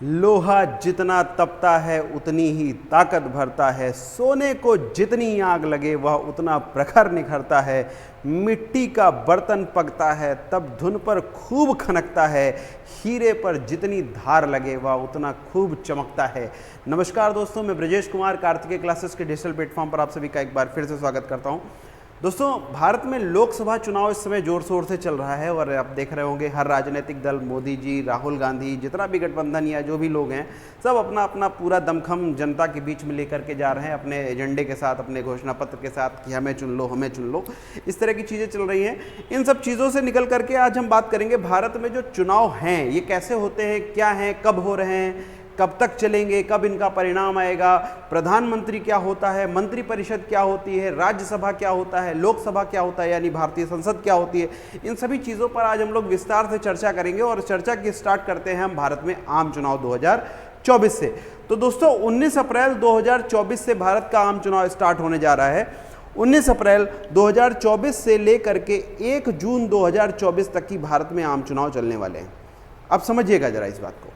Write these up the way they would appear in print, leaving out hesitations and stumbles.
लोहा जितना तपता है उतनी ही ताकत भरता है, सोने को जितनी आग लगे वह उतना प्रखर निखरता है, मिट्टी का बर्तन पकता है तब धुन पर खूब खनकता है, हीरे पर जितनी धार लगे वह उतना खूब चमकता है। नमस्कार दोस्तों, मैं ब्रजेश कुमार कार्तिकेय क्लासेस के डिजिटल प्लेटफॉर्म पर आप सभी का एक बार फिर से स्वागत करता हूं। दोस्तों, भारत में लोकसभा चुनाव इस समय जोर शोर से चल रहा है और आप देख रहे होंगे हर राजनीतिक दल, मोदी जी, राहुल गांधी, जितना भी गठबंधन या जो भी लोग हैं, सब अपना अपना पूरा दमखम जनता के बीच में लेकर के जा रहे हैं अपने एजेंडे के साथ, अपने घोषणा पत्र के साथ कि हमें चुन लो, हमें चुन लो। इस तरह की चीज़ें चल रही हैं। इन सब चीज़ों से निकल करके आज हम बात करेंगे भारत में जो चुनाव हैं ये कैसे होते हैं, क्या हैं, कब हो रहे हैं, कब तक चलेंगे, कब इनका परिणाम आएगा, प्रधानमंत्री क्या होता है, मंत्रिपरिषद क्या होती है, राज्यसभा क्या होता है, लोकसभा क्या होता है यानी भारतीय संसद क्या होती है। इन सभी चीज़ों पर आज हम लोग विस्तार से चर्चा करेंगे और चर्चा की स्टार्ट करते हैं हम भारत में आम चुनाव 2024 से। तो दोस्तों 19 अप्रैल 2024 से भारत का आम चुनाव स्टार्ट होने जा रहा है। 19 अप्रैल 2024 से लेकर के 1 जून 2024 तक की भारत में आम चुनाव चलने वाले हैं। अब समझिएगा जरा इस बात को।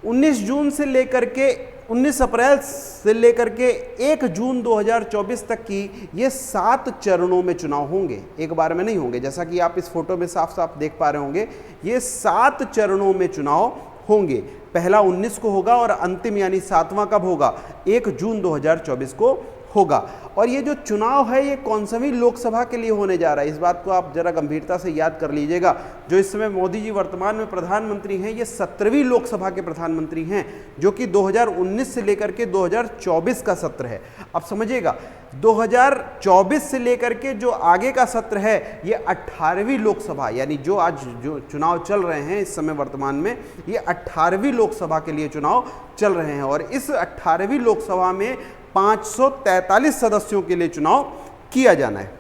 19 अप्रैल से लेकर के 1 जून 2024 तक की ये 7 चरणों में चुनाव होंगे, एक बार में नहीं होंगे। जैसा कि आप इस फोटो में साफ साफ देख पा रहे होंगे, ये 7 चरणों में चुनाव होंगे। पहला 19 को होगा और अंतिम यानी 7वां कब होगा, 1 जून 2024 को होगा। और ये जो चुनाव है ये कौनसवीं लोकसभा के लिए होने जा रहा है, इस बात को आप जरा गंभीरता से याद कर लीजिएगा। जो इस समय मोदी जी वर्तमान में प्रधानमंत्री हैं, ये 17वीं लोकसभा के प्रधानमंत्री हैं, जो कि 2019 से लेकर के 2024 का सत्र है। अब समझिएगा, 2024 से लेकर के जो आगे का सत्र है ये 18वीं लोकसभा, यानी जो आज जो चुनाव चल रहे हैं इस समय वर्तमान में, ये 18वीं लोकसभा के लिए चुनाव चल रहे हैं। और इस 18वीं लोकसभा में 543 सदस्यों के लिए चुनाव किया जाना है।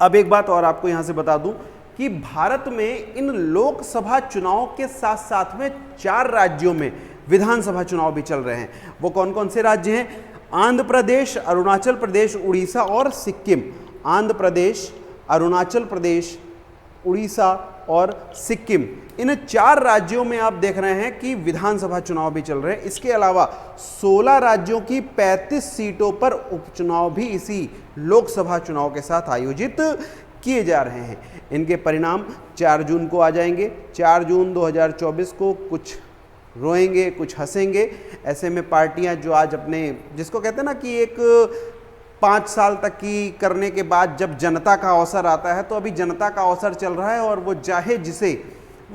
अब एक बात और आपको यहां से बता दूं कि भारत में इन लोकसभा चुनाव के साथ साथ में 4 राज्यों में विधानसभा चुनाव भी चल रहे हैं। वो कौन कौन से राज्य हैं? आंध्र प्रदेश, अरुणाचल प्रदेश, उड़ीसा और सिक्किम। आंध्र प्रदेश, अरुणाचल प्रदेश, उड़ीसा और सिक्किम, इन 4 राज्यों में आप देख रहे हैं कि विधानसभा चुनाव भी चल रहे हैं। इसके अलावा 16 राज्यों की 35 सीटों पर उपचुनाव भी इसी लोकसभा चुनाव के साथ आयोजित किए जा रहे हैं। इनके परिणाम 4 जून को आ जाएंगे। 4 जून 2024 को कुछ रोएंगे, कुछ हंसेंगे। ऐसे में पार्टियां जो आज अपने, जिसको कहते हैं ना कि एक 5 साल तक की करने के बाद जब जनता का अवसर आता है, तो अभी जनता का अवसर चल रहा है और वो चाहे जिसे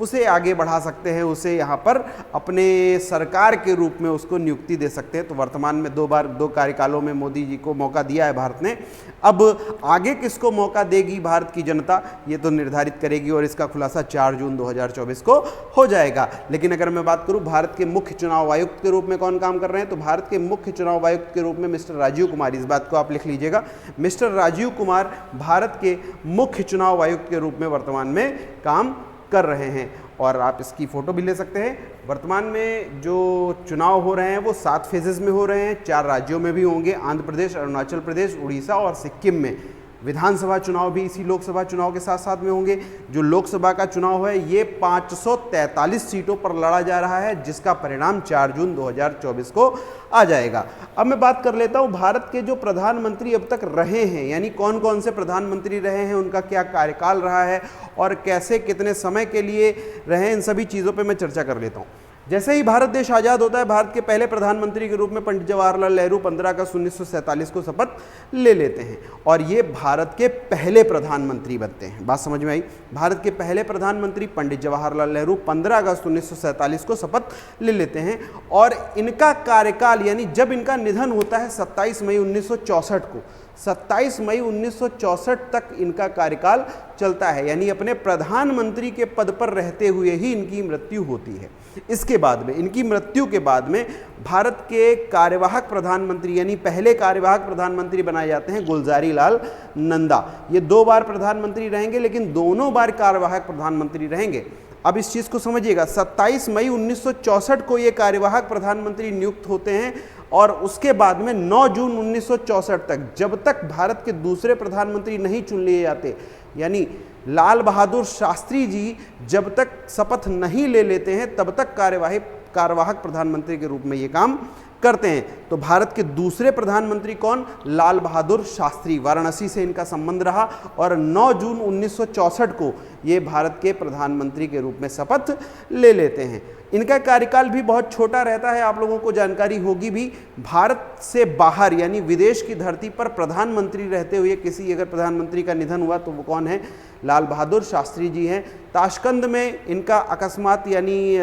उसे आगे बढ़ा सकते हैं, उसे यहाँ पर अपने सरकार के रूप में उसको नियुक्ति दे सकते हैं। तो वर्तमान में 2 कार्यकालों में मोदी जी को मौका दिया है भारत ने। अब आगे किसको मौका देगी भारत की जनता, ये तो निर्धारित करेगी और इसका खुलासा 4 जून 2024 को हो जाएगा। लेकिन अगर मैं बात करूं भारत के मुख्य चुनाव आयुक्त के रूप में कौन काम कर रहे हैं, तो भारत के मुख्य चुनाव आयुक्त के रूप में मिस्टर राजीव कुमार, इस बात को आप लिख लीजिएगा, मिस्टर राजीव कुमार भारत के मुख्य चुनाव आयुक्त के रूप में वर्तमान में काम कर रहे हैं। और आप इसकी फोटो भी ले सकते हैं। वर्तमान में जो चुनाव हो रहे हैं वो 7 फेजेस में हो रहे हैं। 4 राज्यों में भी होंगे, आंध्र प्रदेश, अरुणाचल प्रदेश, उड़ीसा और सिक्किम में। विधानसभा चुनाव भी इसी लोकसभा चुनाव के साथ साथ में होंगे। जो लोकसभा का चुनाव है ये 543 सीटों पर लड़ा जा रहा है, जिसका परिणाम 4 जून 2024 को आ जाएगा। अब मैं बात कर लेता हूं भारत के जो प्रधानमंत्री अब तक रहे हैं, यानी कौन कौन से प्रधानमंत्री रहे हैं, उनका क्या कार्यकाल रहा है और कैसे कितने समय के लिए रहे, इन सभी चीज़ों पर मैं चर्चा कर लेता हूँ। जैसे ही भारत देश आज़ाद होता है, भारत के पहले प्रधानमंत्री के रूप में पंडित जवाहरलाल नेहरू 15 अगस्त 1947 को शपथ ले लेते हैं और ये भारत के पहले प्रधानमंत्री बनते हैं। बात समझ में आई? भारत के पहले प्रधानमंत्री पंडित जवाहरलाल नेहरू 15 अगस्त 1947 को शपथ ले लेते हैं और इनका कार्यकाल, यानी जब इनका निधन होता है 27 मई 1964 को, 27 मई 1964 तक इनका कार्यकाल चलता है, यानी अपने प्रधानमंत्री के पद पर रहते हुए ही इनकी मृत्यु होती है। इसके बाद में, इनकी मृत्यु के बाद में भारत के कार्यवाहक प्रधानमंत्री यानी पहले कार्यवाहक प्रधानमंत्री बनाए जाते हैं गुलजारी लाल नंदा। ये 2 बार प्रधानमंत्री रहेंगे, लेकिन दोनों बार कार्यवाहक प्रधानमंत्री रहेंगे। अब इस चीज़ को समझिएगा, 27 मई 1964 को ये कार्यवाहक प्रधानमंत्री नियुक्त होते हैं और उसके बाद में 9 जून 1964 तक, जब तक भारत के दूसरे प्रधानमंत्री नहीं चुन लिए जाते, यानी लाल बहादुर शास्त्री जी जब तक शपथ नहीं ले लेते हैं तब तक कार्यवाही कार्यवाहक प्रधानमंत्री के रूप में ये काम करते हैं। तो भारत के दूसरे प्रधानमंत्री कौन? लाल बहादुर शास्त्री, वाराणसी से इनका संबंध रहा और 9 जून 1964 को ये भारत के प्रधानमंत्री के रूप में शपथ ले लेते हैं। इनका कार्यकाल भी बहुत छोटा रहता है, आप लोगों को जानकारी होगी भी। भारत से बाहर यानी विदेश की धरती पर प्रधानमंत्री रहते हुए किसी अगर प्रधानमंत्री का निधन हुआ तो वो कौन है? लाल बहादुर शास्त्री जी हैं। ताशकंद में इनका अकस्मात यानी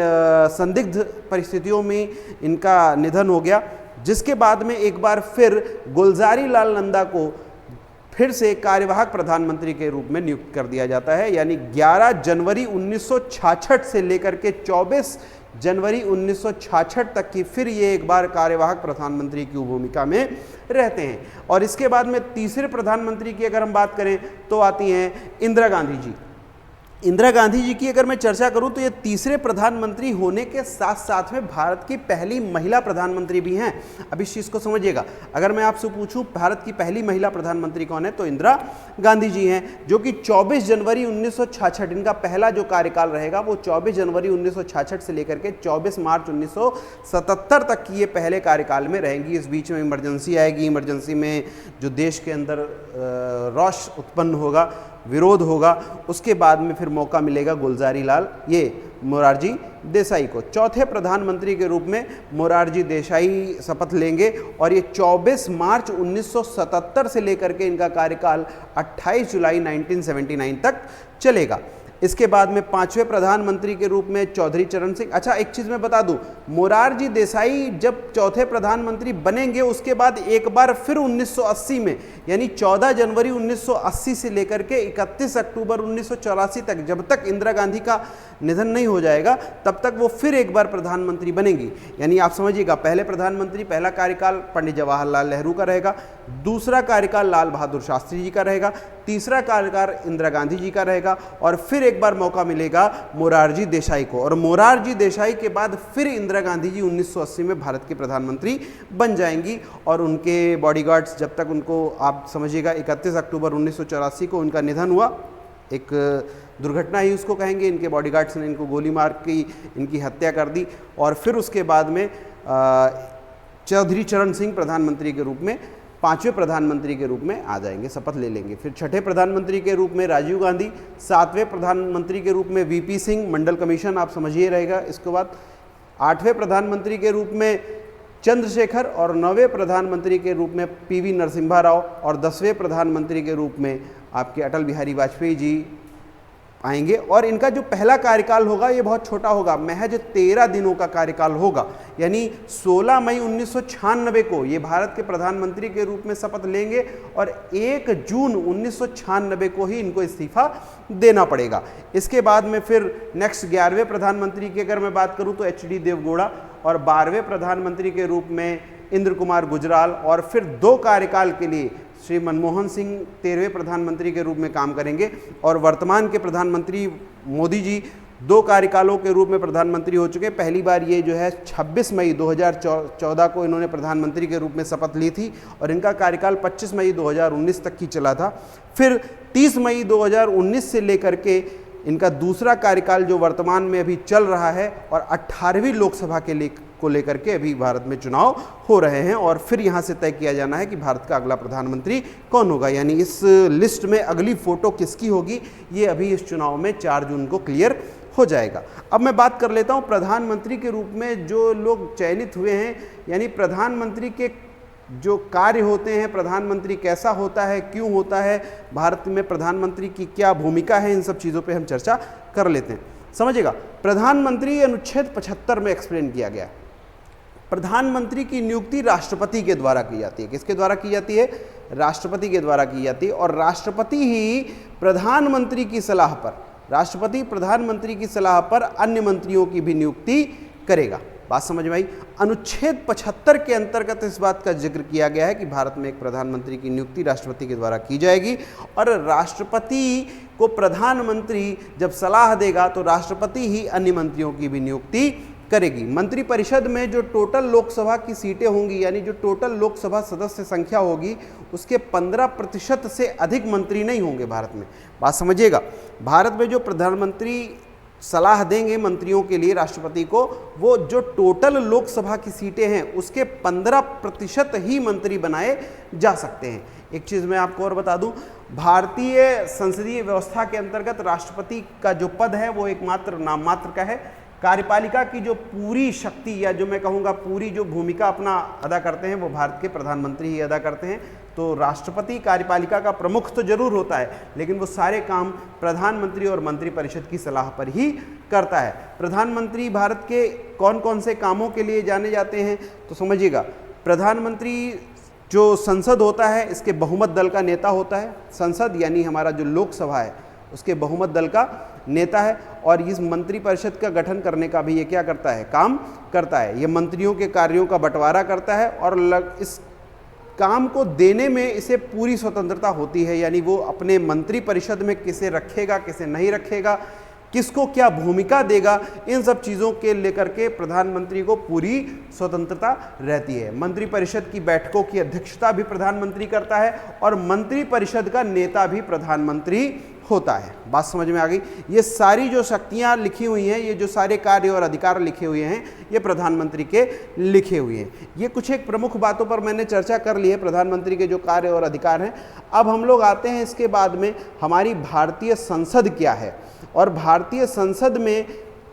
संदिग्ध परिस्थितियों में इनका निधन हो गया, जिसके बाद में एक बार फिर गुलजारी लाल नंदा को फिर से कार्यवाहक प्रधानमंत्री के रूप में नियुक्त कर दिया जाता है। यानी 11 जनवरी 1966 से लेकर के 24 जनवरी 1966 तक की फिर ये एक बार कार्यवाहक प्रधानमंत्री की भूमिका में रहते हैं। और इसके बाद में तीसरे प्रधानमंत्री की अगर हम बात करें तो आती हैं इंदिरा गांधी जी। इंदिरा गांधी जी की अगर मैं चर्चा करूं तो ये तीसरे प्रधानमंत्री होने के साथ साथ में भारत की पहली महिला प्रधानमंत्री भी हैं। अब इस चीज़ को समझिएगा, अगर मैं आपसे पूछूं भारत की पहली महिला प्रधानमंत्री कौन है तो इंदिरा गांधी जी हैं, जो कि 24 जनवरी 1966 इनका पहला जो कार्यकाल रहेगा वो 24 जनवरी 1966 से लेकर के 24 मार्च 1977 तक की ये पहले कार्यकाल में रहेंगी। इस बीच में इमरजेंसी आएगी, इमरजेंसी में जो देश के अंदर रोष उत्पन्न होगा, विरोध होगा, उसके बाद में फिर मौका मिलेगा गुलजारी लाल मोरारजी देसाई को। चौथे प्रधानमंत्री के रूप में मोरारजी देसाई शपथ लेंगे और ये 24 मार्च 1977 से लेकर के इनका कार्यकाल 28 जुलाई 1979 तक चलेगा। इसके बाद में पांचवें प्रधानमंत्री के रूप में चौधरी चरण सिंह। अच्छा, एक चीज़ मैं बता दूं, मोरारजी देसाई जब चौथे प्रधानमंत्री बनेंगे उसके बाद एक बार फिर 1980 में यानी 14 जनवरी 1980 से लेकर के 31 अक्टूबर 1984 तक, जब तक इंदिरा गांधी का निधन नहीं हो जाएगा तब तक वो फिर एक बार प्रधानमंत्री बनेंगी। यानी आप समझिएगा, पहले प्रधानमंत्री पहला कार्यकाल पंडित जवाहरलाल नेहरू का रहेगा, दूसरा कार्यकाल लाल बहादुर शास्त्री जी का रहेगा, तीसरा कार्यकाल इंदिरा गांधी जी का रहेगा और फिर एक बार मौका मिलेगा मोरारजी देसाई को। और मोरारजी देसाई के बाद फिर इंदिरा गांधी जी 1980 में भारत के प्रधानमंत्री बन जाएंगी और उनके बॉडीगार्ड्स जब तक उनको, आप समझिएगा 31 अक्टूबर 1984 को उनका निधन हुआ, एक दुर्घटना ही उसको कहेंगे, इनके बॉडीगार्ड्स ने इनको गोली मार के इनकी हत्या कर दी और फिर उसके बाद में चौधरी चरण सिंह प्रधानमंत्री के रूप में, पांचवें प्रधानमंत्री के रूप में आ जाएंगे, शपथ ले लेंगे। फिर छठे प्रधानमंत्री के रूप में राजीव गांधी, सातवें प्रधानमंत्री के रूप में वीपी सिंह, मंडल कमीशन आप समझिए रहेगा। इसके बाद आठवें प्रधानमंत्री के रूप में चंद्रशेखर और नौवें प्रधानमंत्री के रूप में पीवी नरसिम्हा राव और 10वें प्रधानमंत्री के रूप में आपके अटल बिहारी वाजपेयी जी आएंगे। और इनका जो पहला कार्यकाल होगा ये बहुत छोटा होगा, महज 13 दिनों का कार्यकाल होगा। यानी 16 मई 1996 को ये भारत के प्रधानमंत्री के रूप में शपथ लेंगे और 1 जून 1996 को ही इनको इस्तीफा देना पड़ेगा। इसके बाद में फिर नेक्स्ट 11वें प्रधानमंत्री की अगर मैं बात करूं तो एचडी देवगौड़ा और 12वें प्रधानमंत्री के रूप में इंद्र कुमार गुजराल और फिर 2 कार्यकाल के लिए श्री मनमोहन सिंह 13वें प्रधानमंत्री के रूप में काम करेंगे और वर्तमान के प्रधानमंत्री मोदी जी 2 कार्यकालों के रूप में प्रधानमंत्री हो चुके हैं। पहली बार ये जो है 26 मई 2014 को इन्होंने प्रधानमंत्री के रूप में शपथ ली थी और इनका कार्यकाल 25 मई 2019 तक की चला था। फिर 30 मई 2019 से लेकर के इनका दूसरा कार्यकाल जो वर्तमान में अभी चल रहा है और 18वीं लोकसभा को लेकर के अभी भारत में चुनाव हो रहे हैं और फिर यहाँ से तय किया जाना है कि भारत का अगला प्रधानमंत्री कौन होगा। यानी इस लिस्ट में अगली फोटो किसकी होगी ये अभी इस चुनाव में 4 जून को क्लियर हो जाएगा। अब मैं बात कर लेता हूँ प्रधानमंत्री के रूप में जो लोग चयनित हुए हैं, यानी प्रधानमंत्री के जो कार्य होते हैं, प्रधानमंत्री कैसा होता है, क्यों होता है, भारत में प्रधानमंत्री की क्या भूमिका है, इन सब चीज़ों पे हम चर्चा कर लेते हैं। समझिएगा, प्रधानमंत्री अनुच्छेद 75 में एक्सप्लेन किया गया। प्रधानमंत्री की नियुक्ति राष्ट्रपति के द्वारा की जाती है। किसके द्वारा की जाती है? राष्ट्रपति के द्वारा की जाती है और राष्ट्रपति ही प्रधानमंत्री की सलाह पर, राष्ट्रपति प्रधानमंत्री की सलाह पर अन्य मंत्रियों की भी नियुक्ति करेगा। बात समझ में आई? अनुच्छेद 75 के अंतर्गत इस बात का जिक्र किया गया है कि भारत में एक प्रधानमंत्री की नियुक्ति राष्ट्रपति के द्वारा की जाएगी और राष्ट्रपति को प्रधानमंत्री जब सलाह देगा तो राष्ट्रपति ही अन्य मंत्रियों की भी नियुक्ति करेगी। मंत्रिपरिषद में जो टोटल लोकसभा की सीटें होंगी, यानी जो टोटल लोकसभा सदस्य संख्या होगी, उसके 15% से अधिक मंत्री नहीं होंगे भारत में। बात समझिएगा, भारत में जो प्रधानमंत्री सलाह देंगे मंत्रियों के लिए राष्ट्रपति को, वो जो टोटल लोकसभा की सीटें हैं उसके 15% ही मंत्री बनाए जा सकते हैं। एक चीज़ मैं आपको और बता दूं, भारतीय संसदीय व्यवस्था के अंतर्गत राष्ट्रपति का जो पद है वो एकमात्र नाम मात्र का है। कार्यपालिका की जो पूरी शक्ति या जो मैं कहूँगा पूरी जो भूमिका अपना अदा करते हैं वो भारत के प्रधानमंत्री ही अदा करते हैं। तो राष्ट्रपति कार्यपालिका का प्रमुख तो जरूर होता है, लेकिन वो सारे काम प्रधानमंत्री और मंत्रिपरिषद की सलाह पर ही करता है। प्रधानमंत्री भारत के कौन कौन से कामों के लिए जाने जाते हैं तो समझिएगा, प्रधानमंत्री जो संसद होता है इसके बहुमत दल का नेता होता है। संसद यानी हमारा जो लोकसभा है उसके बहुमत दल का नेता है, और इस मंत्रिपरिषद का गठन करने का भी ये क्या करता है, काम करता है। ये मंत्रियों के कार्यों का बंटवारा करता है और इस काम को देने में इसे पूरी स्वतंत्रता होती है, यानी वो अपने मंत्रिपरिषद में किसे रखेगा किसे नहीं रखेगा, किसको क्या भूमिका देगा, इन सब चीज़ों के लेकर के प्रधानमंत्री को पूरी स्वतंत्रता रहती है। मंत्रिपरिषद की बैठकों की अध्यक्षता भी प्रधानमंत्री करता है और मंत्रिपरिषद का नेता भी प्रधानमंत्री होता है। बात समझ में आ गई। ये सारी जो शक्तियां लिखी हुई हैं, ये जो सारे कार्य और अधिकार लिखे हुए हैं, ये प्रधानमंत्री के लिखे हुए हैं। ये कुछ एक प्रमुख बातों पर मैंने चर्चा कर ली है, प्रधानमंत्री के जो कार्य और अधिकार हैं। अब हम लोग आते हैं इसके बाद में हमारी भारतीय संसद क्या है, और भारतीय संसद में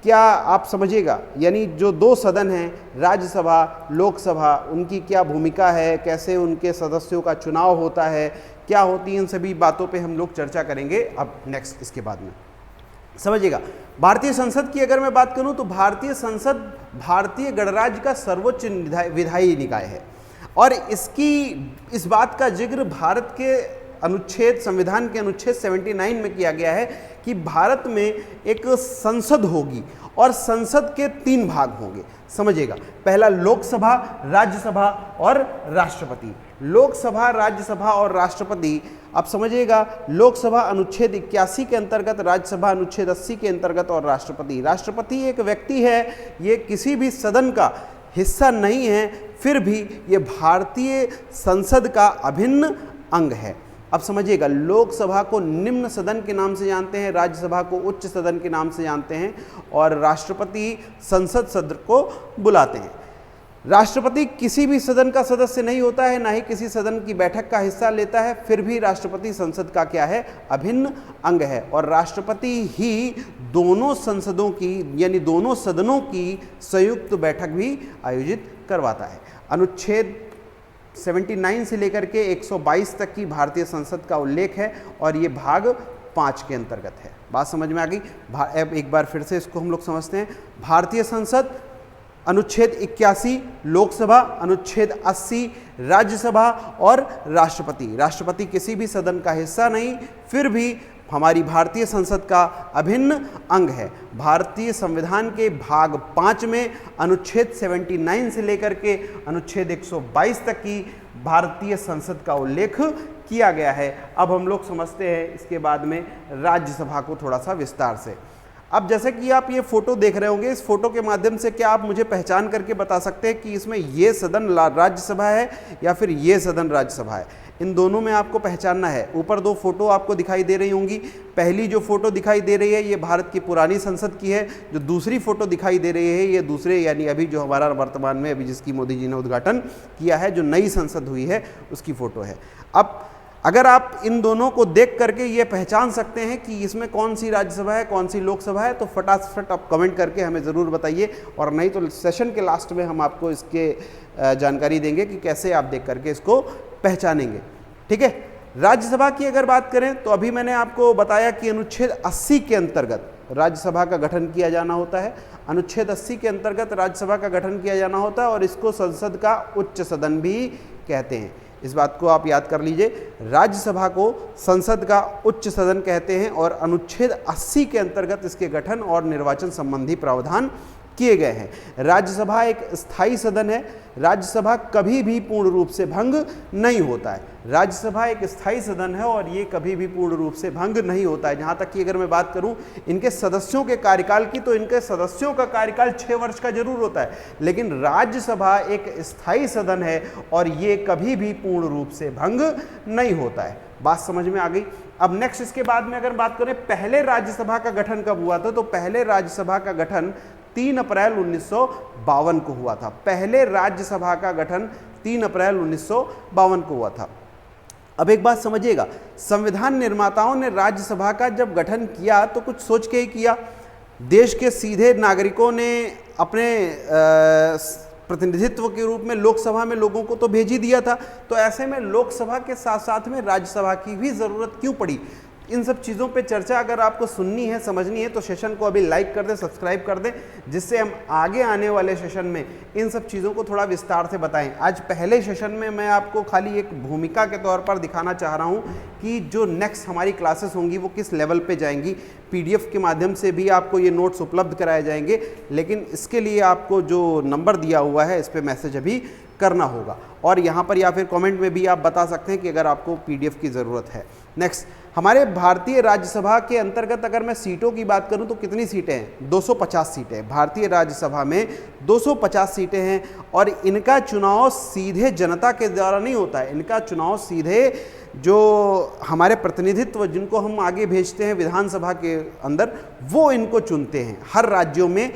क्या आप समझिएगा, यानी जो दो सदन हैं राज्यसभा लोकसभा, उनकी क्या भूमिका है, कैसे उनके सदस्यों का चुनाव होता है, क्या होती है, इन सभी बातों पे हम लोग चर्चा करेंगे अब नेक्स्ट इसके बाद में। समझिएगा, भारतीय संसद की अगर मैं बात करूं तो भारतीय संसद भारतीय गणराज्य का सर्वोच्च विधायी निकाय है, और इस बात का जिक्र भारत के संविधान के अनुच्छेद 79 में किया गया है कि भारत में एक संसद होगी और संसद के 3 भाग होंगे। समझिएगा, पहला लोकसभा, राज्यसभा और राष्ट्रपति। लोकसभा, राज्यसभा और राष्ट्रपति। अब समझिएगा, लोकसभा अनुच्छेद 81 के अंतर्गत, राज्यसभा अनुच्छेद 80 के अंतर्गत और राष्ट्रपति एक व्यक्ति है, ये किसी भी सदन का हिस्सा नहीं है, फिर भी ये भारतीय संसद का अभिन्न अंग है। अब समझिएगा, लोकसभा को निम्न सदन के नाम से जानते हैं, राज्यसभा को उच्च सदन के नाम से जानते हैं, और राष्ट्रपति संसद सत्र को बुलाते हैं। राष्ट्रपति किसी भी सदन का सदस्य नहीं होता है, ना ही किसी सदन की बैठक का हिस्सा लेता है, फिर भी राष्ट्रपति संसद का क्या है, अभिन्न अंग है। और राष्ट्रपति ही दोनों संसदों की यानी दोनों सदनों की संयुक्त बैठक भी आयोजित करवाता है। अनुच्छेद 79 से लेकर के 122 तक की भारतीय संसद का उल्लेख है, और ये भाग 5 के अंतर्गत है। बात समझ में आ गई। अब एक बार फिर से इसको हम लोग समझते हैं। भारतीय संसद अनुच्छेद 81 लोकसभा, अनुच्छेद 80 राज्यसभा और राष्ट्रपति किसी भी सदन का हिस्सा नहीं, फिर भी हमारी भारतीय संसद का अभिन्न अंग है। भारतीय संविधान के भाग 5 में अनुच्छेद 79 से लेकर के अनुच्छेद 122 तक की भारतीय संसद का उल्लेख किया गया है। अब हम लोग समझते हैं इसके बाद में राज्यसभा को थोड़ा सा विस्तार से। अब जैसे कि आप ये फोटो देख रहे होंगे, इस फोटो के माध्यम से क्या आप मुझे पहचान करके बता सकते हैं कि इसमें ये सदन राज्यसभा है या फिर ये सदन राज्यसभा है? इन दोनों में आपको पहचानना है। ऊपर 2 फोटो आपको दिखाई दे रही होंगी। पहली जो फोटो दिखाई दे रही है ये भारत की पुरानी संसद की है। जो दूसरी फोटो दिखाई दे रही है ये दूसरे यानी अभी जो हमारा वर्तमान में अभी जिसकी मोदी जी ने उद्घाटन किया है, जो नई संसद हुई है, उसकी फोटो है। अब अगर आप इन दोनों को देख करके ये पहचान सकते हैं कि इसमें कौन सी राज्यसभा है कौन सी लोकसभा है, तो फटाफट आप कमेंट करके हमें ज़रूर बताइए, और नहीं तो सेशन के लास्ट में हम आपको इसके जानकारी देंगे कि कैसे आप देख करके इसको पहचानेंगे। ठीक है। राज्यसभा की अगर बात करें तो अभी मैंने आपको बताया कि अनुच्छेद 80 के अंतर्गत राज्यसभा का गठन किया जाना होता है। अनुच्छेद 80 के अंतर्गत राज्यसभा का गठन किया जाना होता है, और इसको संसद का उच्च सदन भी कहते हैं। इस बात को आप याद कर लीजिए, राज्यसभा को संसद का उच्च सदन कहते हैं, और अनुच्छेद 80 के अंतर्गत इसके गठन और निर्वाचन संबंधी प्रावधान किए गए हैं। राज्यसभा एक स्थायी सदन है, राज्यसभा कभी भी पूर्ण रूप से भंग नहीं होता है। राज्यसभा एक स्थायी सदन है और ये कभी भी पूर्ण रूप से भंग नहीं होता है। जहाँ तक कि अगर मैं बात करूँ इनके सदस्यों के कार्यकाल की, तो इनके सदस्यों का कार्यकाल 6 वर्ष का जरूर होता है, लेकिन राज्यसभा एक स्थायी सदन है और ये कभी भी पूर्ण रूप से भंग नहीं होता है। बात समझ में आ गई। अब नेक्स्ट इसके बाद में अगर बात करें पहले राज्यसभा का गठन कब हुआ था, तो पहले राज्यसभा का गठन 3 अप्रैल 1952 को हुआ था। पहले राज्यसभा का गठन 3 अप्रैल 1952 को हुआ था। अब एक बात समझिएगा, संविधान निर्माताओं ने राज्यसभा का जब गठन किया तो कुछ सोच के ही किया। देश के सीधे नागरिकों ने अपने प्रतिनिधित्व के रूप में लोकसभा में लोगों को तो भेज ही दिया था, तो ऐसे में लोकसभा के साथ साथ में राज्यसभा की भी ज़रूरत क्यों पड़ी। इन सब चीज़ों पे चर्चा अगर आपको सुननी है, समझनी है, तो सेशन को अभी लाइक कर दें, सब्सक्राइब कर दें, जिससे हम आगे आने वाले सेशन में इन सब चीज़ों को थोड़ा विस्तार से बताएं। आज पहले सेशन में मैं आपको खाली एक भूमिका के तौर पर दिखाना चाह रहा हूं कि जो नेक्स्ट हमारी क्लासेस होंगी वो किस लेवल पे जाएंगी। PDF के माध्यम से भी आपको ये नोट्स उपलब्ध कराए जाएंगे, लेकिन इसके लिए आपको जो नंबर दिया हुआ है इस पर मैसेज अभी करना होगा, और यहाँ पर या फिर कमेंट में भी आप बता सकते हैं कि अगर आपको PDF की ज़रूरत है। नेक्स्ट, हमारे भारतीय राज्यसभा के अंतर्गत अगर मैं सीटों की बात करूं तो कितनी सीटें हैं? 250 सीटें। भारतीय राज्यसभा में 250 सीटें हैं और इनका चुनाव सीधे जनता के द्वारा नहीं होता है। इनका चुनाव सीधे जो हमारे प्रतिनिधित्व जिनको हम आगे भेजते हैं विधानसभा के अंदर, वो इनको चुनते हैं। हर राज्यों में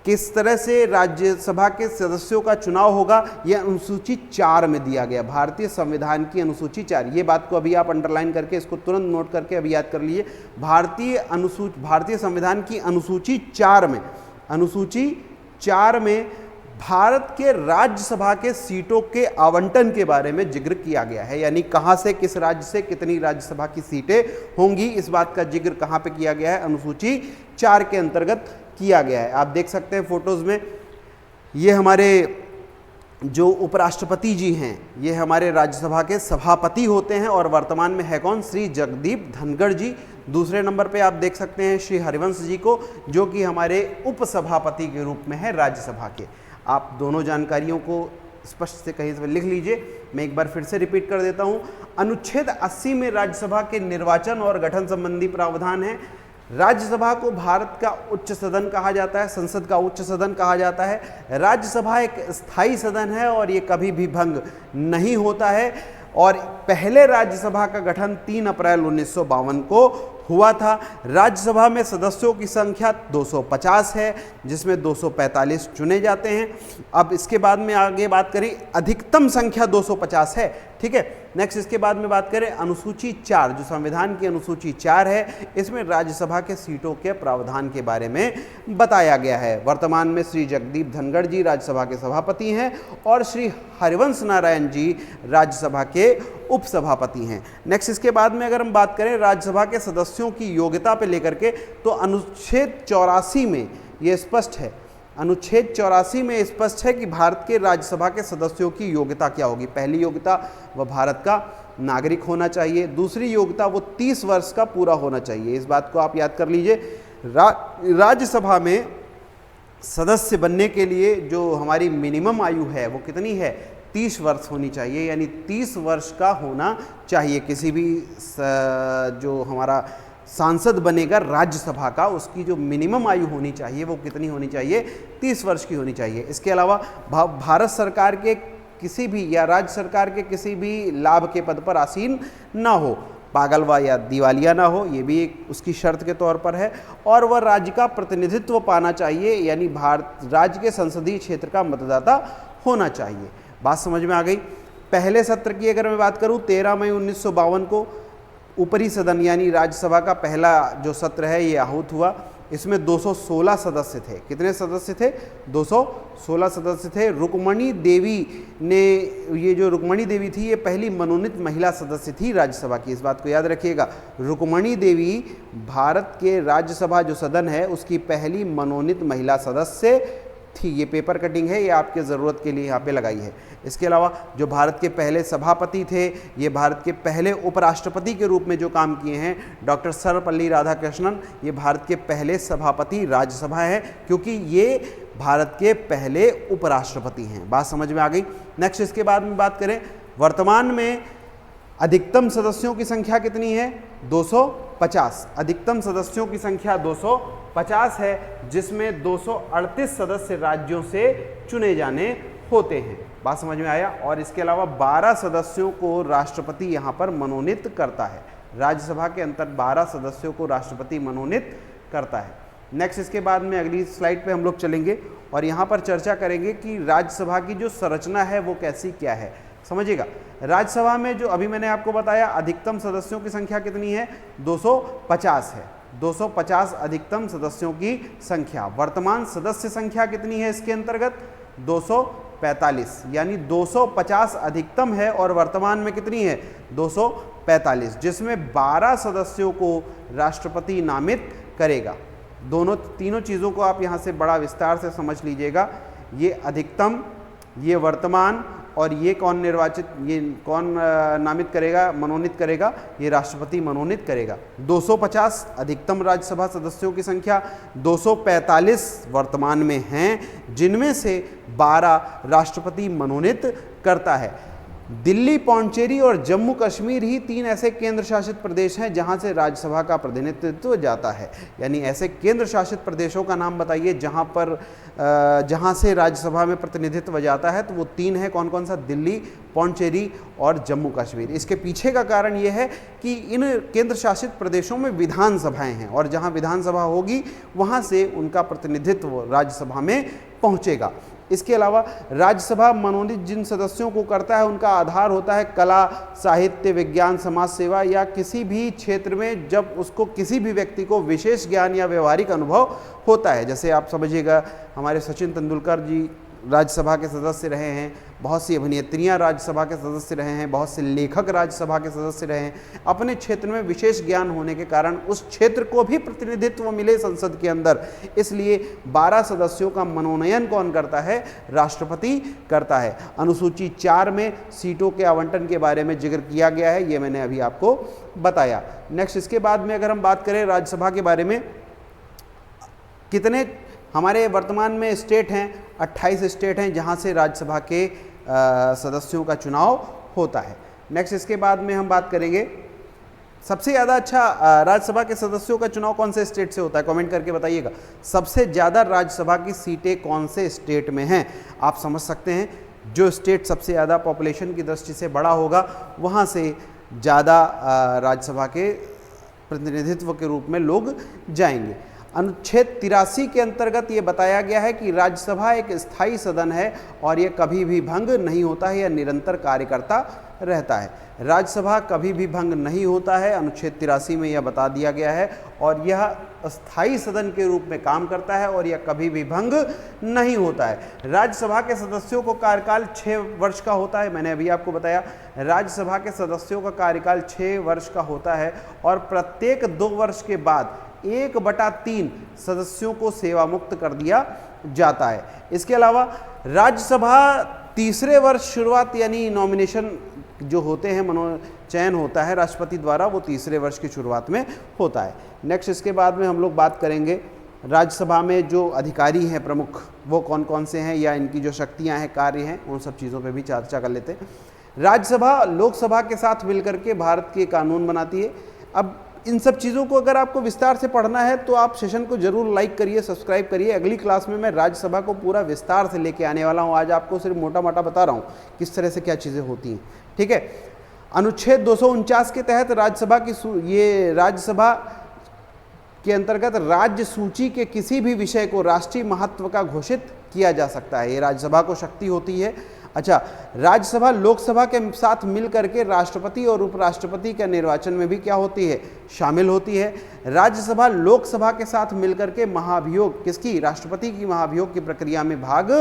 किस तरह से राज्यसभा के सदस्यों का चुनाव होगा, यह अनुसूची 4 में दिया गया, भारतीय संविधान की अनुसूची 4। ये बात को अभी आप अंडरलाइन करके इसको तुरंत नोट करके अभी याद कर लीजिए। भारतीय संविधान की अनुसूची 4 में, अनुसूची 4 में भारत के राज्यसभा के सीटों के आवंटन के बारे में जिक्र किया गया है, यानी कहां से किस राज्य से कितनी राज्यसभा की सीटें होंगी, इस बात का जिक्र कहां पे किया गया है? अनुसूची 4 के अंतर्गत किया गया है। आप देख सकते हैं फोटोज में, ये हमारे जो उपराष्ट्रपति जी हैं, ये हमारे राज्यसभा के सभापति होते हैं और वर्तमान में है कौन? श्री जगदीप धनखड़ जी। दूसरे नंबर पे आप देख सकते हैं श्री हरिवंश जी को, जो कि हमारे उपसभापति के रूप में है राज्यसभा के। आप दोनों जानकारियों को स्पष्ट से कहीं से लिख लीजिए। मैं एक बार फिर से रिपीट कर देता हूं। अनुच्छेद 80 में राज्यसभा के निर्वाचन और गठन संबंधी प्रावधान है। राज्यसभा को भारत का उच्च सदन कहा जाता है, संसद का उच्च सदन कहा जाता है। राज्यसभा एक स्थायी सदन है और ये कभी भी भंग नहीं होता है। और पहले राज्यसभा का गठन 3 अप्रैल 1952 को हुआ था। राज्यसभा में सदस्यों की संख्या 250 है, जिसमें 245 चुने जाते हैं। अब इसके बाद में आगे बात करें, अधिकतम संख्या 250 है, ठीक है। नेक्स्ट इसके बाद में बात करें अनुसूची 4, जो संविधान की अनुसूची 4 है, इसमें राज्यसभा के सीटों के प्रावधान के बारे में बताया गया है। वर्तमान में श्री जगदीप धनखड़ जी राज्यसभा के सभापति हैं और श्री हरिवंश नारायण जी राज्यसभा के उपसभापति हैं। नेक्स्ट इसके बाद में अगर हम बात करें राज्यसभा के सदस्यों की योग्यता पे लेकर के, तो अनुच्छेद 84 में ये स्पष्ट है, अनुच्छेद 84 में स्पष्ट है कि भारत के राज्यसभा के सदस्यों की योग्यता क्या होगी। पहली योग्यता वह भारत का नागरिक होना चाहिए, दूसरी योग्यता वो 30 वर्ष का पूरा होना चाहिए। इस बात को आप याद कर लीजिए। राज्यसभा में सदस्य बनने के लिए जो हमारी मिनिमम आयु है वो कितनी है? 30 वर्ष होनी चाहिए, यानी 30 वर्ष का होना चाहिए। किसी भी जो हमारा सांसद बनेगा राज्यसभा का, उसकी जो मिनिमम आयु होनी चाहिए वो कितनी होनी चाहिए? 30 वर्ष की होनी चाहिए। इसके अलावा भारत सरकार के किसी भी या राज्य सरकार के किसी भी लाभ के पद पर आसीन ना हो, पागलवा या दिवालिया ना हो, ये भी एक उसकी शर्त के तौर पर है। और वह राज्य का प्रतिनिधित्व पाना चाहिए, यानी राज्य के संसदीय क्षेत्र का मतदाता होना चाहिए। बात समझ में आ गई। पहले सत्र की अगर मैं बात करूं, 13 मई 1952 को ऊपरी सदन यानी राज्यसभा का पहला जो सत्र है ये आहूत हुआ। इसमें 216 सदस्य थे। कितने सदस्य थे? 216 सदस्य थे। रुक्मणी देवी ने, ये जो रुक्मणी देवी थी ये पहली मनोनीत महिला सदस्य थी राज्यसभा की, इस बात को याद रखिएगा। रुक्मणी देवी भारत के राज्यसभा जो सदन है उसकी पहली मनोनीत महिला सदस्य थी। ये पेपर कटिंग है, ये आपके ज़रूरत के लिए यहाँ पे लगाई है। इसके अलावा जो भारत के पहले सभापति थे, ये भारत के पहले उपराष्ट्रपति के रूप में जो काम किए हैं, डॉक्टर सर्वपल्ली राधाकृष्णन, ये भारत के पहले सभापति राज्यसभा है, क्योंकि ये भारत के पहले उपराष्ट्रपति हैं। बात समझ में आ गई। नेक्स्ट इसके बाद में बात करें, वर्तमान में अधिकतम सदस्यों की संख्या कितनी है? 250। अधिकतम सदस्यों की संख्या 250 है, जिसमें 238 सदस्य राज्यों से चुने जाने होते हैं। बात समझ में आया। और इसके अलावा 12 सदस्यों को राष्ट्रपति यहाँ पर मनोनीत करता है। राज्यसभा के अंतर 12 सदस्यों को राष्ट्रपति मनोनीत करता है। नेक्स्ट इसके बाद में अगली स्लाइड पे हम लोग चलेंगे और यहाँ पर चर्चा करेंगे कि राज्यसभा की जो संरचना है वो कैसी क्या है। समझिएगा, राज्यसभा में जो अभी मैंने आपको बताया अधिकतम सदस्यों की संख्या कितनी है? 250 है। 250 अधिकतम सदस्यों की संख्या। वर्तमान सदस्य संख्या कितनी है इसके अंतर्गत? 245, यानी 250 अधिकतम है और वर्तमान में कितनी है? 245, जिसमें 12 सदस्यों को राष्ट्रपति नामित करेगा। तीनों चीज़ों को आप यहाँ से बड़ा विस्तार से समझ लीजिएगा। ये अधिकतम, ये वर्तमान और ये कौन नामित करेगा, मनोनीत करेगा? ये राष्ट्रपति मनोनीत करेगा। 250 अधिकतम राज्यसभा सदस्यों की संख्या, 245 वर्तमान में हैं, जिनमें से 12 राष्ट्रपति मनोनीत करता है। दिल्ली, पौंडीचेरी और जम्मू कश्मीर ही 3 ऐसे केंद्र शासित प्रदेश हैं जहां से राज्यसभा का प्रतिनिधित्व जाता है। यानी ऐसे केंद्र शासित प्रदेशों का नाम बताइए जहां से राज्यसभा में प्रतिनिधित्व जाता है, तो वो 3 है। कौन कौन सा? दिल्ली, पौंडीचेरी और जम्मू कश्मीर। इसके पीछे का कारण ये है कि इन केंद्र शासित प्रदेशों में विधानसभाएं हैं और जहां विधानसभा होगी वहां से उनका प्रतिनिधित्व राज्यसभा में पहुंचेगा। इसके अलावा राज्यसभा मनोनीत जिन सदस्यों को करता है उनका आधार होता है कला, साहित्य, विज्ञान, समाज सेवा या किसी भी क्षेत्र में जब उसको किसी भी व्यक्ति को विशेष ज्ञान या व्यवहारिक अनुभव होता है। जैसे आप समझिएगा, हमारे सचिन तेंदुलकर जी राज्यसभा के सदस्य रहे हैं, बहुत सी अभिनेत्रियां राज्यसभा के सदस्य रहे हैं, बहुत से लेखक राज्यसभा के सदस्य रहे हैं। अपने क्षेत्र में विशेष ज्ञान होने के कारण उस क्षेत्र को भी प्रतिनिधित्व मिले संसद के अंदर, इसलिए 12 सदस्यों का मनोनयन कौन करता है? राष्ट्रपति करता है। अनुसूची 4 में सीटों के आवंटन के बारे में जिक्र किया गया है, ये मैंने अभी आपको बताया। नेक्स्ट इसके बाद में अगर हम बात करें राज्यसभा के बारे में, कितने हमारे वर्तमान में स्टेट हैं? 28 स्टेट हैं जहां से राज्यसभा के सदस्यों का चुनाव होता है। नेक्स्ट इसके बाद में हम बात करेंगे सबसे ज़्यादा राज्यसभा के सदस्यों का चुनाव कौन से स्टेट से होता है? कमेंट करके बताइएगा। सबसे ज़्यादा राज्यसभा की सीटें कौन से स्टेट में हैं? आप समझ सकते हैं, जो स्टेट सबसे ज़्यादा पॉपुलेशन की दृष्टि से बड़ा होगा वहाँ से ज़्यादा राज्यसभा के प्रतिनिधित्व के रूप में लोग जाएंगे। अनुच्छेद 83 के अंतर्गत ये बताया गया है कि राज्यसभा एक स्थायी सदन है और ये कभी भी भंग नहीं होता है, यह निरंतर कार्य करता रहता है। राज्यसभा कभी भी भंग नहीं होता है, अनुच्छेद 83 में यह बता दिया गया है, और यह स्थायी सदन के रूप में काम करता है और यह कभी भी भंग नहीं होता है। राज्यसभा के सदस्यों को कार्यकाल 6 वर्ष का होता है। मैंने अभी आपको बताया राज्यसभा के सदस्यों का कार्यकाल 6 वर्ष का होता है और प्रत्येक 2 वर्ष के बाद 1/3 सदस्यों को सेवा मुक्त कर दिया जाता है। इसके अलावा राज्यसभा तीसरे वर्ष शुरुआत, यानी नॉमिनेशन जो होते हैं, मनोचयन होता है राष्ट्रपति द्वारा, वो तीसरे वर्ष की शुरुआत में होता है। नेक्स्ट इसके बाद में हम लोग बात करेंगे राज्यसभा में जो अधिकारी हैं प्रमुख, वो कौन कौन से हैं या इनकी जो शक्तियां हैं, कार्य हैं, उन सब चीज़ों पे भी चर्चा कर लेते हैं। राज्यसभा लोकसभा के साथ मिलकर के भारत के कानून बनाती है। अब इन सब चीज़ों को अगर आपको विस्तार से पढ़ना है तो आप सेशन को जरूर लाइक करिए, सब्सक्राइब करिए। अगली क्लास में मैं राज्यसभा को पूरा विस्तार से लेके आने वाला हूँ। आज आपको सिर्फ मोटा मोटा बता रहा हूँ किस तरह से क्या चीज़ें होती हैं, ठीक है। अनुच्छेद 249 के तहत राज्यसभा के अंतर्गत राज्य सूची के किसी भी विषय को राष्ट्रीय महत्व का घोषित किया जा सकता है। ये राज्यसभा को शक्ति होती है। अच्छा, राज्यसभा लोकसभा के साथ मिल करके राष्ट्रपति और उपराष्ट्रपति के निर्वाचन में भी क्या होती है? शामिल होती है। राज्यसभा लोकसभा के साथ मिलकर के महाभियोग, किसकी? राष्ट्रपति की महाभियोग की प्रक्रिया में भाग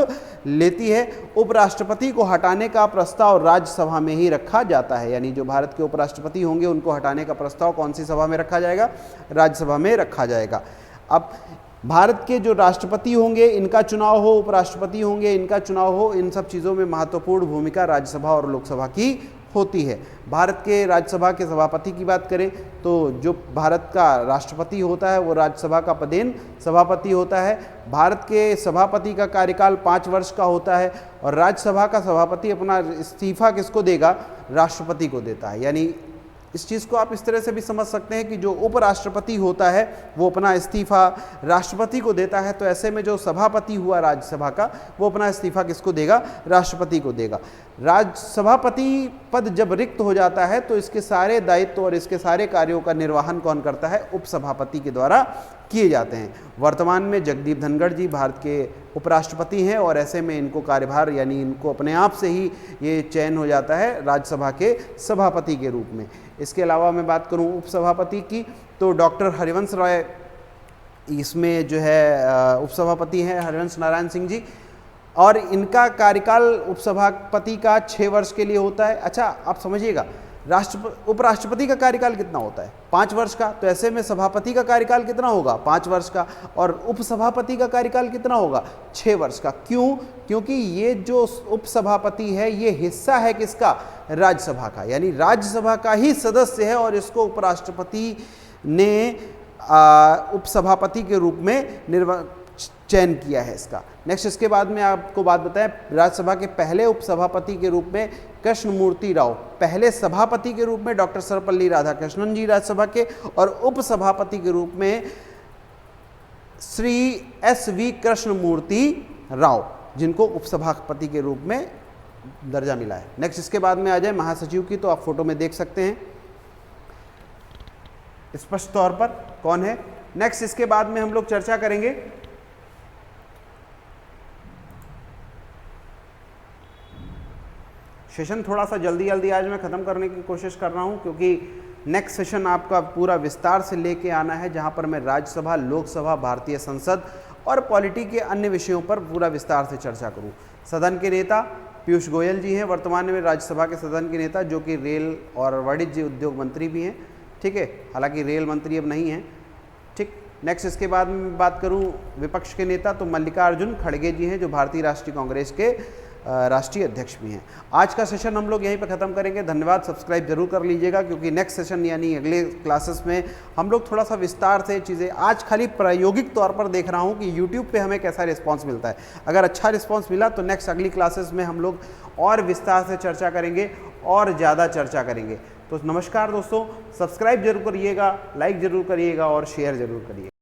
लेती है। उपराष्ट्रपति को हटाने का प्रस्ताव राज्यसभा में ही रखा जाता है, यानी जो भारत के उपराष्ट्रपति होंगे उनको हटाने का प्रस्ताव कौन सी सभा में रखा जाएगा? राज्यसभा में रखा जाएगा। अब भारत के जो राष्ट्रपति होंगे इनका चुनाव हो, उपराष्ट्रपति होंगे इनका चुनाव हो, इन सब चीज़ों में महत्वपूर्ण भूमिका राज्यसभा और लोकसभा की होती है। भारत के राज्यसभा के सभापति की बात करें तो जो भारत का राष्ट्रपति होता है वो राज्यसभा का पदेन सभापति होता है। भारत के सभापति का कार्यकाल 5 वर्ष का होता है और राज्यसभा का सभापति अपना इस्तीफा किसको देगा? राष्ट्रपति को देता है। यानी इस चीज़ को आप इस तरह से भी समझ सकते हैं कि जो उपराष्ट्रपति होता है वो अपना इस्तीफा राष्ट्रपति को देता है, तो ऐसे में जो सभापति हुआ राज्यसभा का वो अपना इस्तीफा किसको देगा? राष्ट्रपति को देगा। राज्यसभापति पद जब रिक्त हो जाता है तो इसके सारे दायित्व और इसके सारे कार्यों का निर्वहन कौन करता है? उपसभापति के द्वारा किए जाते हैं। वर्तमान में जगदीप धनखड़ जी भारत के उपराष्ट्रपति हैं और ऐसे में इनको कार्यभार यानी इनको अपने आप से ही ये चयन हो जाता है राज्यसभा के सभापति के रूप में। इसके अलावा मैं बात करूं उपसभापति की तो डॉक्टर हरिवंश राय इसमें जो है उपसभापति हैं, हरिवंश नारायण सिंह जी, और इनका कार्यकाल उपसभापति का 6 वर्ष के लिए होता है। अच्छा आप समझिएगा, उपराष्ट्रपति का कार्यकाल कितना होता है? 5 वर्ष का। तो ऐसे में सभापति का कार्यकाल कितना होगा? 5 वर्ष का। और उपसभापति का कार्यकाल कितना होगा? 6 वर्ष का। क्यों? क्योंकि ये जो उपसभापति है ये हिस्सा है किसका? राज्यसभा का, यानी राज्यसभा का ही सदस्य है और इसको उपराष्ट्रपति ने उपसभापति के रूप में चयन किया है इसका। नेक्स्ट इसके बाद में आपको बात बताएं, राज्यसभा के पहले उपसभापति के रूप में कृष्णमूर्ति राव, पहले सभापति के रूप में डॉक्टर सर्वपल्ली राधाकृष्णन जी राज्यसभा के, और उपसभापति के रूप में श्री SV कृष्णमूर्ति राव, जिनको उपसभापति के रूप में दर्जा मिला है। नेक्स्ट इसके बाद में आ जाए महासचिव की, तो आप फोटो में देख सकते हैं स्पष्ट तौर पर कौन है। नेक्स्ट इसके बाद में हम लोग चर्चा करेंगे सेशन थोड़ा सा जल्दी आज मैं ख़त्म करने की कोशिश कर रहा हूं क्योंकि नेक्स्ट सेशन आपका पूरा विस्तार से लेके आना है, जहां पर मैं राज्यसभा, लोकसभा, भारतीय संसद और पॉलिटी के अन्य विषयों पर पूरा विस्तार से चर्चा करूं। सदन के नेता पीयूष गोयल जी हैं वर्तमान में राज्यसभा के सदन के नेता, जो कि रेल और वाणिज्य उद्योग मंत्री भी हैं। ठीक है, हालांकि रेल मंत्री अब नहीं हैं। ठीक, नेक्स्ट इसके बाद में बात करूं विपक्ष के नेता तो मल्लिकार्जुन खड़गे जी हैं, जो भारतीय राष्ट्रीय कांग्रेस के राष्ट्रीय अध्यक्ष भी हैं। आज का सेशन हम लोग यहीं पर ख़त्म करेंगे। धन्यवाद, सब्सक्राइब जरूर कर लीजिएगा क्योंकि नेक्स्ट सेशन यानी अगले क्लासेस में हम लोग थोड़ा सा विस्तार से चीज़ें, आज खाली प्रायोगिक तौर पर देख रहा हूं कि यूट्यूब पे हमें कैसा रिस्पांस मिलता है। अगर अच्छा रिस्पांस मिला तो नेक्स्ट अगली क्लासेस में हम लोग और विस्तार से चर्चा करेंगे और ज़्यादा चर्चा करेंगे। तो नमस्कार दोस्तों, सब्सक्राइब जरूर करिएगा, लाइक जरूर करिएगा और शेयर जरूर करिएगा।